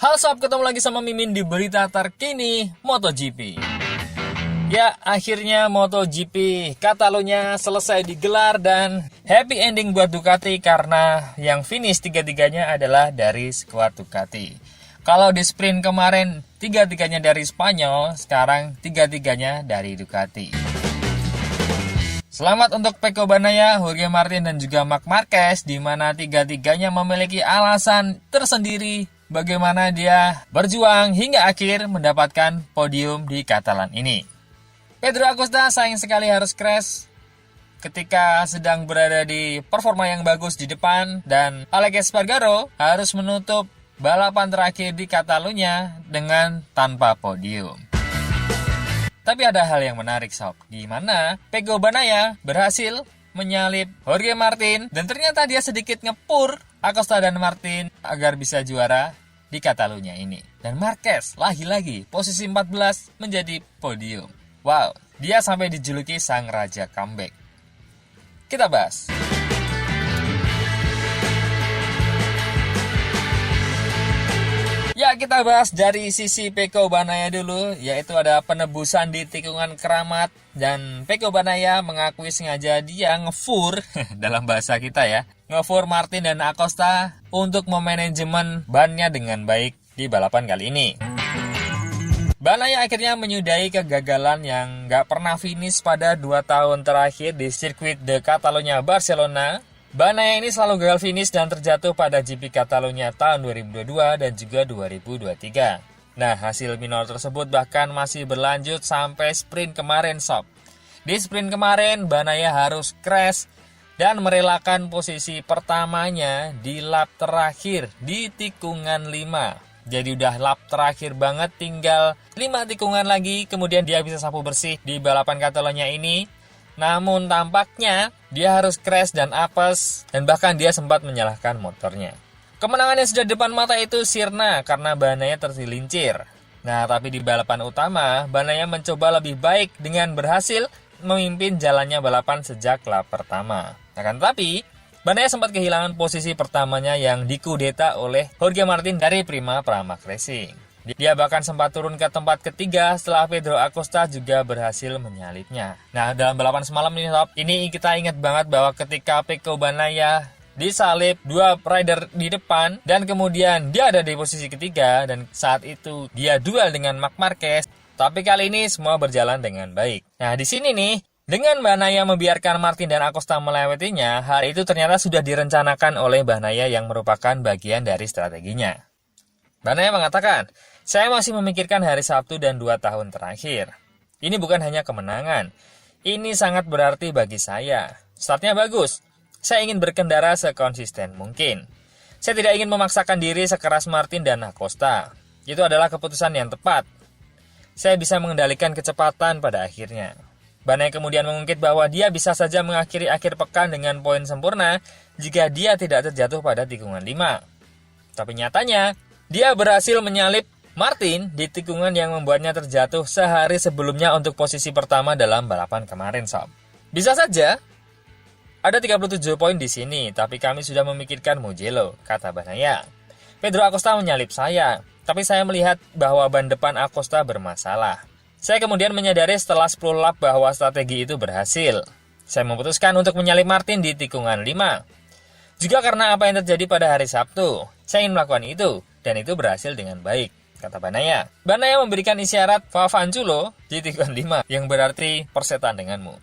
Halo sob, ketemu lagi sama Mimin di berita terkini MotoGP. Ya, akhirnya MotoGP Catalunya selesai digelar dan happy ending buat Ducati karena yang finish tiga-tiganya adalah dari skuad Ducati. Kalau di sprint kemarin tiga-tiganya dari Spanyol, sekarang tiga-tiganya dari Ducati. Selamat untuk Pecco Bagnaia, Jorge Martin dan juga Marc Marquez, di mana tiga-tiganya memiliki alasan tersendiri bagaimana dia berjuang hingga akhir mendapatkan podium di Catalan ini. Pedro Acosta sayang sekali harus crash ketika sedang berada di performa yang bagus di depan, dan Alex Espargaro harus menutup balapan terakhir di Catalunya dengan tanpa podium. Tapi ada hal yang menarik sob, di mana Pecco Bagnaia berhasil menyalip Jorge Martin dan ternyata dia sedikit ngepur Acosta dan Martin agar bisa juara di Catalunya ini. Dan Marquez lagi-lagi posisi 14 menjadi podium. Wow, dia sampai dijuluki sang raja comeback. Kita bahas. Ya, kita bahas dari sisi Pecco Bagnaia dulu, yaitu ada penebusan di tikungan keramat, dan Pecco Bagnaia mengakui sengaja dia ngefur dalam bahasa kita ya, ngefur Martin dan Acosta untuk memanajemen bannya dengan baik di balapan kali ini. Bagnaia akhirnya menyudahi kegagalan yang gak pernah finish pada 2 tahun terakhir di sirkuit de Catalunya Barcelona. Bagnaia ini selalu gagal finish dan terjatuh pada GP Catalunya tahun 2022 dan juga 2023. Nah, hasil minor tersebut bahkan masih berlanjut sampai sprint kemarin sob. Di sprint kemarin, Bagnaia harus crash dan merelakan posisi pertamanya di lap terakhir di tikungan 5. Jadi udah lap terakhir banget, tinggal 5 tikungan lagi, kemudian dia bisa sapu bersih di balapan Catalunya ini. Namun tampaknya dia harus crash dan apes, dan bahkan dia sempat menyalahkan motornya. Kemenangan yang sudah depan mata itu sirna karena Bagnaia tergelincir. Nah, tapi di balapan utama, Bagnaia mencoba lebih baik dengan berhasil memimpin jalannya balapan sejak lap pertama. Akan tetapi, Bagnaia sempat kehilangan posisi pertamanya yang dikudeta oleh Jorge Martin dari Prima Pramac Racing. Dia bahkan sempat turun ke tempat ketiga setelah Pedro Acosta juga berhasil menyalipnya. Nah, dalam balapan semalam ini sob, ini kita ingat banget bahwa ketika Pecco Bagnaia disalip 2 rider di depan dan kemudian dia ada di posisi ketiga, dan saat itu dia duel dengan Marc Marquez. Tapi kali ini semua berjalan dengan baik. Nah, di sini nih, dengan Bagnaia membiarkan Martin dan Acosta melewatinya, hal itu ternyata sudah direncanakan oleh Bagnaia yang merupakan bagian dari strateginya. Bagnaia mengatakan, "Saya masih memikirkan hari Sabtu dan 2 tahun terakhir. Ini bukan hanya kemenangan. Ini sangat berarti bagi saya. Startnya bagus. Saya ingin berkendara sekonsisten mungkin. Saya tidak ingin memaksakan diri sekeras Martin dan Acosta. Itu adalah keputusan yang tepat. Saya bisa mengendalikan kecepatan pada akhirnya." Bagnaia kemudian mengungkit bahwa dia bisa saja mengakhiri akhir pekan dengan poin sempurna jika dia tidak terjatuh pada tikungan 5. Tapi nyatanya, dia berhasil menyalip Martin di tikungan yang membuatnya terjatuh sehari sebelumnya untuk posisi pertama dalam balapan kemarin sob. Bisa saja ada 37 poin di sini, tapi kami sudah memikirkan Mugello, kata Bagnaia. Pedro Acosta menyalip saya, tapi saya melihat bahwa ban depan Acosta bermasalah. Saya kemudian menyadari setelah 10 lap bahwa strategi itu berhasil. Saya memutuskan untuk menyalip Martin di tikungan 5. Juga karena apa yang terjadi pada hari Sabtu, saya ingin melakukan itu, dan itu berhasil dengan baik, kata Bagnaia. Bagnaia memberikan isyarat Favanculo di tikungan 5, yang berarti persetan denganmu.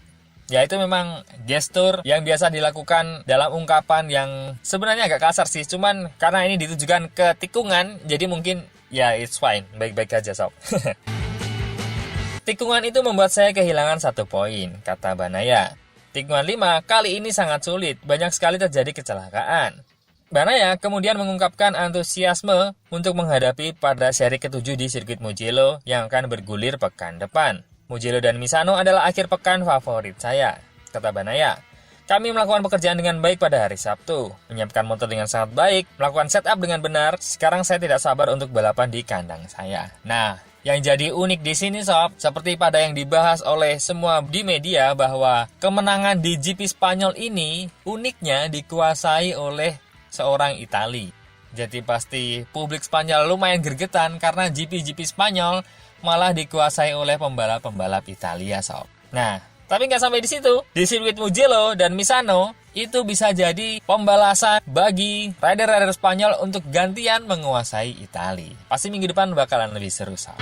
Ya, itu memang gestur yang biasa dilakukan dalam ungkapan yang sebenarnya agak kasar sih, cuman karena ini ditujukan ke tikungan, jadi mungkin ya it's fine, baik-baik aja sob. Tikungan itu membuat saya kehilangan 1 poin, kata Bagnaia. Tikungan 5 kali ini sangat sulit, banyak sekali terjadi kecelakaan. Bagnaia kemudian mengungkapkan antusiasme untuk menghadapi pada seri ke-7 di sirkuit Mugello yang akan bergulir pekan depan. Mugello dan Misano adalah akhir pekan favorit saya, kata Bagnaia. Kami melakukan pekerjaan dengan baik pada hari Sabtu, menyiapkan motor dengan sangat baik, melakukan setup dengan benar. Sekarang saya tidak sabar untuk balapan di kandang saya. Nah, Yang jadi unik di sini sob, seperti pada yang dibahas oleh semua di media bahwa kemenangan di GP Spanyol ini uniknya dikuasai oleh seorang Itali. Jadi pasti publik Spanyol lumayan gregetan karena GP Spanyol malah dikuasai oleh pembalap-pembalap Italia, sob. Nah, tapi nggak sampai di situ. Di sirkuit Mugello dan Misano itu bisa jadi pembalasan bagi rider-rider Spanyol untuk gantian menguasai Italia. Pasti minggu depan bakalan lebih seru, sob.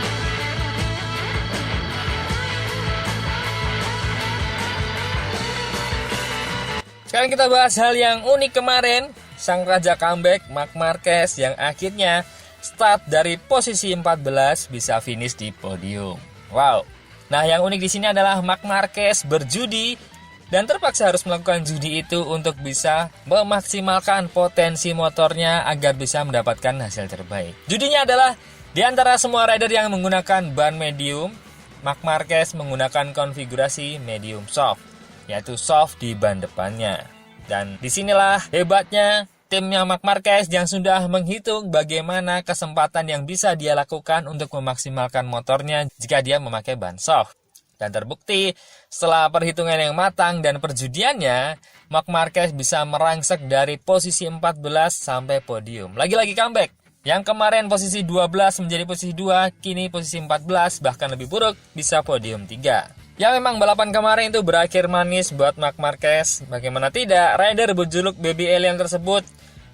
Sekarang kita bahas hal yang unik kemarin. Sang raja comeback, Marc Marquez, yang akhirnya start dari posisi 14 bisa finish di podium. Wow. Nah, yang unik di sini adalah Marc Marquez berjudi dan terpaksa harus melakukan judi itu untuk bisa memaksimalkan potensi motornya agar bisa mendapatkan hasil terbaik. Judinya adalah di antara semua rider yang menggunakan ban medium, Marc Marquez menggunakan konfigurasi medium soft, yaitu soft di ban depannya. Dan disinilah hebatnya timnya Marc Marquez yang sudah menghitung bagaimana kesempatan yang bisa dia lakukan untuk memaksimalkan motornya jika dia memakai ban soft. Dan terbukti setelah perhitungan yang matang dan perjudiannya, Marc Marquez bisa merangsek dari posisi 14 sampai podium. Lagi-lagi comeback. Yang kemarin posisi 12 menjadi posisi 2, kini posisi 14, bahkan lebih buruk bisa podium 3. Ya memang balapan kemarin itu berakhir manis buat Marc Marquez. Bagaimana tidak, rider berjuluk Baby Alien tersebut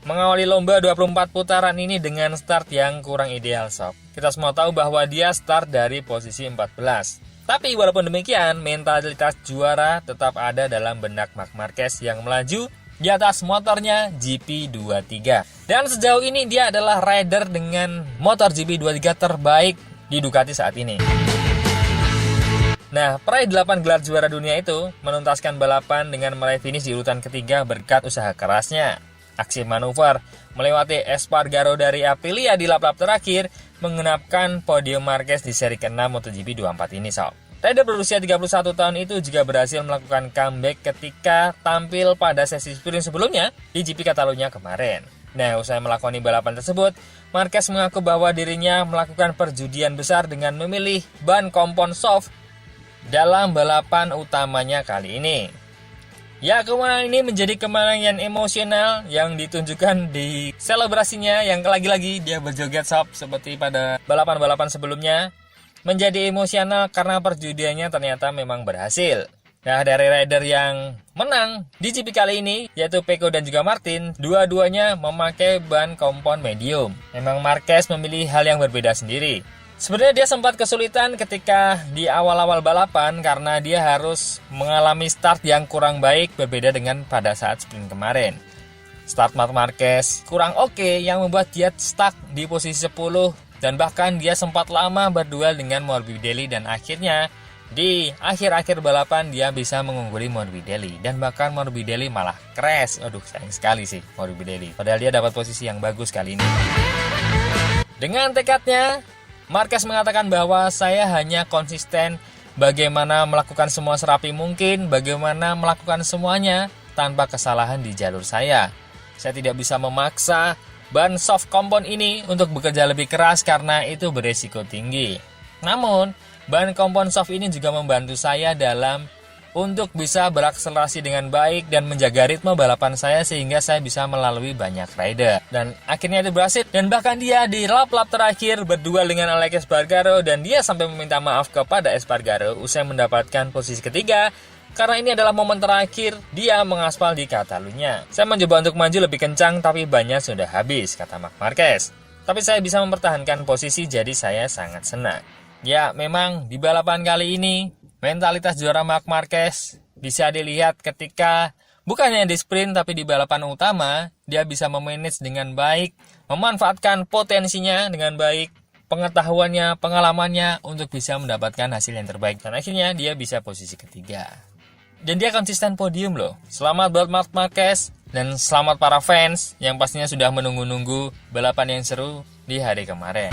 mengawali lomba 24 putaran ini dengan start yang kurang ideal, sob. Kita semua tahu bahwa dia start dari posisi 14. Tapi walaupun demikian, mentalitas juara tetap ada dalam benak Marc Marquez yang melaju di atas motornya GP23. Dan sejauh ini dia adalah rider dengan motor GP23 terbaik di Ducati saat ini. Nah, peraih 8 gelar juara dunia itu menuntaskan balapan dengan meraih finish di urutan ketiga berkat usaha kerasnya. Aksi manuver melewati Espargaro dari Aprilia di lap-lap terakhir menggenapkan podium Marquez di seri ke-6 MotoGP 24 ini, sob. Rider berusia 31 tahun itu juga berhasil melakukan comeback ketika tampil pada sesi sprint sebelumnya di GP Catalunya kemarin. Nah, usai melakoni balapan tersebut, Marquez mengaku bahwa dirinya melakukan perjudian besar dengan memilih ban kompon soft dalam balapan utamanya kali ini. Ya, kemenangan ini menjadi kemenangan emosional yang ditunjukkan di selebrasinya yang lagi-lagi dia berjoget sob seperti pada balapan-balapan sebelumnya. Menjadi emosional karena perjudiannya ternyata memang berhasil. Nah, dari rider yang menang di GP kali ini, yaitu Pecco dan juga Martin, dua-duanya memakai ban kompon medium. Memang Marquez memilih hal yang berbeda sendiri. Sebenarnya dia sempat kesulitan ketika di awal-awal balapan karena dia harus mengalami start yang kurang baik berbeda dengan pada saat sprint kemarin. Start Marc Marquez kurang oke yang membuat dia stuck di posisi 10 dan bahkan dia sempat lama berduel dengan Morbidelli dan akhirnya di akhir-akhir balapan dia bisa mengungguli Morbidelli dan bahkan Morbidelli malah crash. Aduh, sayang sekali sih Morbidelli. Padahal dia dapat posisi yang bagus kali ini. Dengan tekadnya, Marquez mengatakan bahwa saya hanya konsisten bagaimana melakukan semua serapi mungkin, bagaimana melakukan semuanya tanpa kesalahan di jalur saya. Saya tidak bisa memaksa ban soft kompon ini untuk bekerja lebih keras karena itu beresiko tinggi. Namun, ban kompon soft ini juga membantu saya dalam untuk bisa berakselerasi dengan baik dan menjaga ritme balapan saya sehingga saya bisa melalui banyak rider. Dan akhirnya itu berhasil dan bahkan dia di lap-lap terakhir berduel dengan Alex Espargaro dan dia sampai meminta maaf kepada Espargaro usai mendapatkan posisi ketiga karena ini adalah momen terakhir dia mengaspal di Catalunya. Saya mencoba untuk maju lebih kencang tapi bannya sudah habis, kata Marc Marquez. Tapi saya bisa mempertahankan posisi jadi saya sangat senang. Ya, memang di balapan kali ini mentalitas juara Marc Marquez bisa dilihat ketika bukannya di sprint tapi di balapan utama dia bisa memanage dengan baik, memanfaatkan potensinya dengan baik, pengetahuannya, pengalamannya untuk bisa mendapatkan hasil yang terbaik dan akhirnya dia bisa posisi ketiga. Dan dia konsisten podium loh. Selamat buat Marc Marquez dan selamat para fans yang pastinya sudah menunggu-nunggu balapan yang seru di hari kemarin.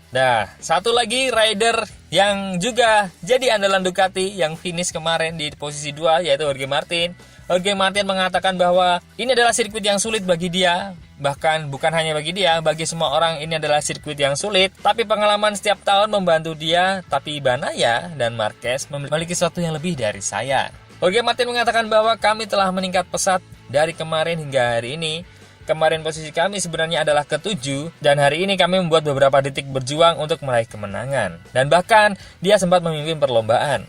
Nah, satu lagi rider yang juga jadi andalan Ducati yang finish kemarin di posisi 2 yaitu Jorge Martin. Jorge Martin mengatakan bahwa ini adalah sirkuit yang sulit bagi dia. Bahkan bukan hanya bagi dia, bagi semua orang ini adalah sirkuit yang sulit. Tapi pengalaman setiap tahun membantu dia. Tapi Banaya dan Marquez memiliki sesuatu yang lebih dari saya. Jorge Martin mengatakan bahwa kami telah meningkat pesat dari kemarin hingga hari ini. Kemarin posisi kami sebenarnya adalah ke-7 dan hari ini kami membuat beberapa detik berjuang untuk meraih kemenangan. Dan bahkan dia sempat memimpin perlombaan.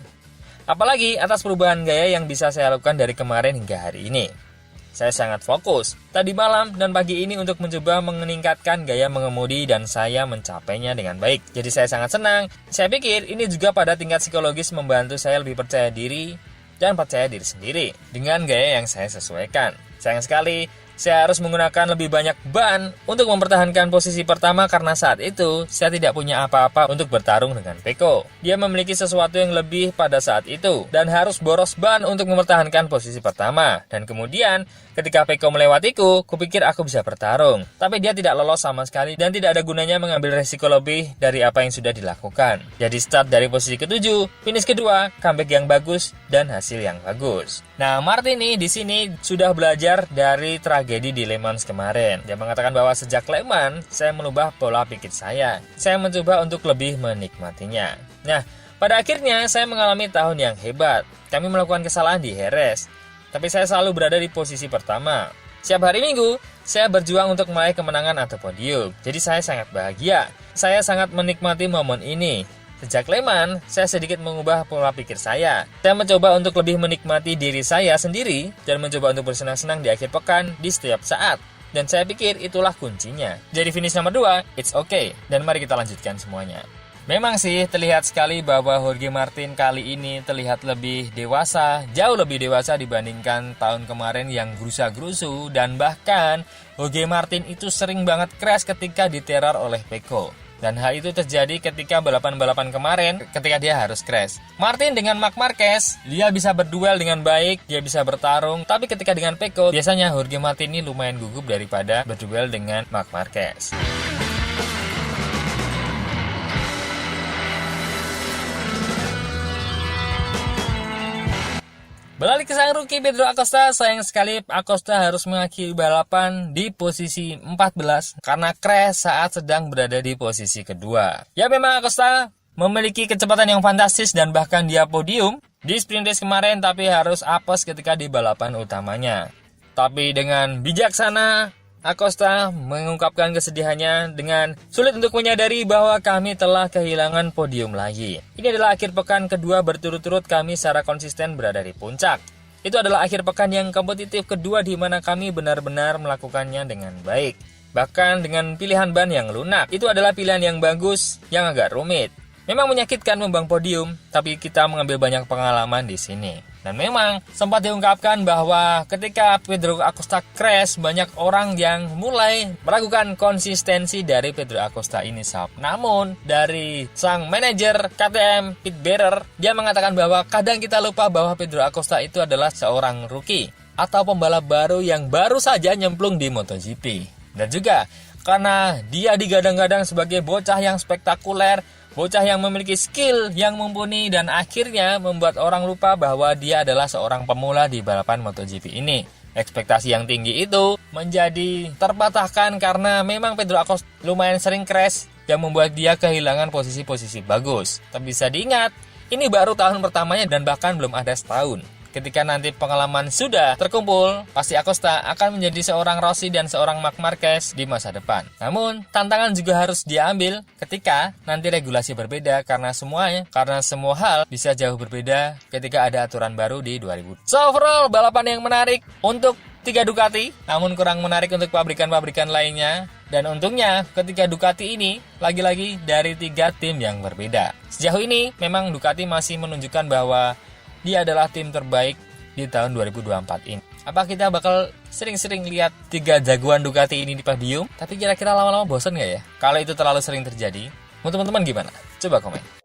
Apalagi atas perubahan gaya yang bisa saya lakukan dari kemarin hingga hari ini. Saya sangat fokus tadi malam dan pagi ini untuk mencoba meningkatkan gaya mengemudi dan saya mencapainya dengan baik. Jadi saya sangat senang. Saya pikir ini juga pada tingkat psikologis membantu saya lebih percaya diri dan percaya diri sendiri dengan gaya yang saya sesuaikan. Sayang sekali, saya harus menggunakan lebih banyak ban untuk mempertahankan posisi pertama karena saat itu saya tidak punya apa-apa untuk bertarung dengan Peko. Dia memiliki sesuatu yang lebih pada saat itu dan harus boros ban untuk mempertahankan posisi pertama. Dan kemudian ketika Peko melewatiku, kupikir aku bisa bertarung. Tapi dia tidak lolos sama sekali dan tidak ada gunanya mengambil resiko lebih dari apa yang sudah dilakukan. Jadi start dari posisi ke-7, finish kedua, comeback yang bagus dan hasil yang bagus. Nah, Martini di sini sudah belajar dari tragedi di Le Mans kemarin. Dia mengatakan bahwa sejak Le Mans, saya merubah pola pikir saya. Saya mencoba untuk lebih menikmatinya. Nah, pada akhirnya saya mengalami tahun yang hebat. Kami melakukan kesalahan di Jerez, tapi saya selalu berada di posisi pertama. Setiap hari Minggu, saya berjuang untuk meraih kemenangan atau podium. Jadi saya sangat bahagia. Saya sangat menikmati momen ini. Sejak Le Mans, saya sedikit mengubah pola pikir saya. Saya mencoba untuk lebih menikmati diri saya sendiri dan mencoba untuk bersenang-senang di akhir pekan di setiap saat. Dan saya pikir itulah kuncinya. Jadi finish nomor 2, it's okay. Dan mari kita lanjutkan semuanya. Memang sih terlihat sekali bahwa Jorge Martin kali ini terlihat lebih dewasa, jauh lebih dewasa dibandingkan tahun kemarin yang gerusa-gerusu. Dan bahkan Jorge Martin itu sering banget crash ketika diteror oleh Peko. Dan hal itu terjadi ketika balapan-balapan kemarin ketika dia harus crash. Martin dengan Marc Marquez, dia bisa berduel dengan baik, dia bisa bertarung. Tapi ketika dengan Peko, biasanya Jorge Martin ini lumayan gugup daripada berduel dengan Marc Marquez. Beralih ke sang rookie Pedro Acosta, sayang sekali Acosta harus mengakhiri balapan di posisi 14 karena crash saat sedang berada di posisi kedua. Ya memang Acosta memiliki kecepatan yang fantastis dan bahkan dia podium di sprint race kemarin tapi harus apes ketika di balapan utamanya. Tapi dengan bijaksana, Acosta mengungkapkan kesedihannya dengan sulit untuk menyadari bahwa kami telah kehilangan podium lagi. Ini adalah akhir pekan kedua berturut-turut kami secara konsisten berada di puncak. Itu adalah akhir pekan yang kompetitif kedua di mana kami benar-benar melakukannya dengan baik. Bahkan dengan pilihan ban yang lunak. Itu adalah pilihan yang bagus, yang agak rumit. Memang menyakitkan membang podium, tapi kita mengambil banyak pengalaman di sini. Dan memang sempat diungkapkan bahwa ketika Pedro Acosta crash, banyak orang yang mulai meragukan konsistensi dari Pedro Acosta ini, sob. Namun dari sang manajer KTM Pit Bearer, dia mengatakan bahwa kadang kita lupa bahwa Pedro Acosta itu adalah seorang rookie atau pembalap baru yang baru saja nyemplung di MotoGP. Dan juga karena dia digadang-gadang sebagai bocah yang spektakuler, bocah yang memiliki skill yang mumpuni dan akhirnya membuat orang lupa bahwa dia adalah seorang pemula di balapan MotoGP ini. Ekspektasi yang tinggi itu menjadi terpatahkan karena memang Pedro Acosta lumayan sering crash yang membuat dia kehilangan posisi-posisi bagus. Tapi bisa diingat, ini baru tahun pertamanya dan bahkan belum ada setahun. Ketika nanti pengalaman sudah terkumpul, pasti Acosta akan menjadi seorang Rossi dan seorang Marc Marquez di masa depan. Namun, tantangan juga harus diambil ketika nanti regulasi berbeda karena semua hal bisa jauh berbeda ketika ada aturan baru di 2000. So, overall, balapan yang menarik untuk 3 Ducati, namun kurang menarik untuk pabrikan-pabrikan lainnya. Dan untungnya ketika Ducati ini lagi-lagi dari 3 tim yang berbeda. Sejauh ini, memang Ducati masih menunjukkan bahwa dia adalah tim terbaik di tahun 2024 ini. Apa kita bakal sering-sering lihat 3 jagoan Ducati ini di podium? Tapi kira-kira lama-lama bosan nggak ya? Kalau itu terlalu sering terjadi, menurut teman-teman gimana? Coba komen.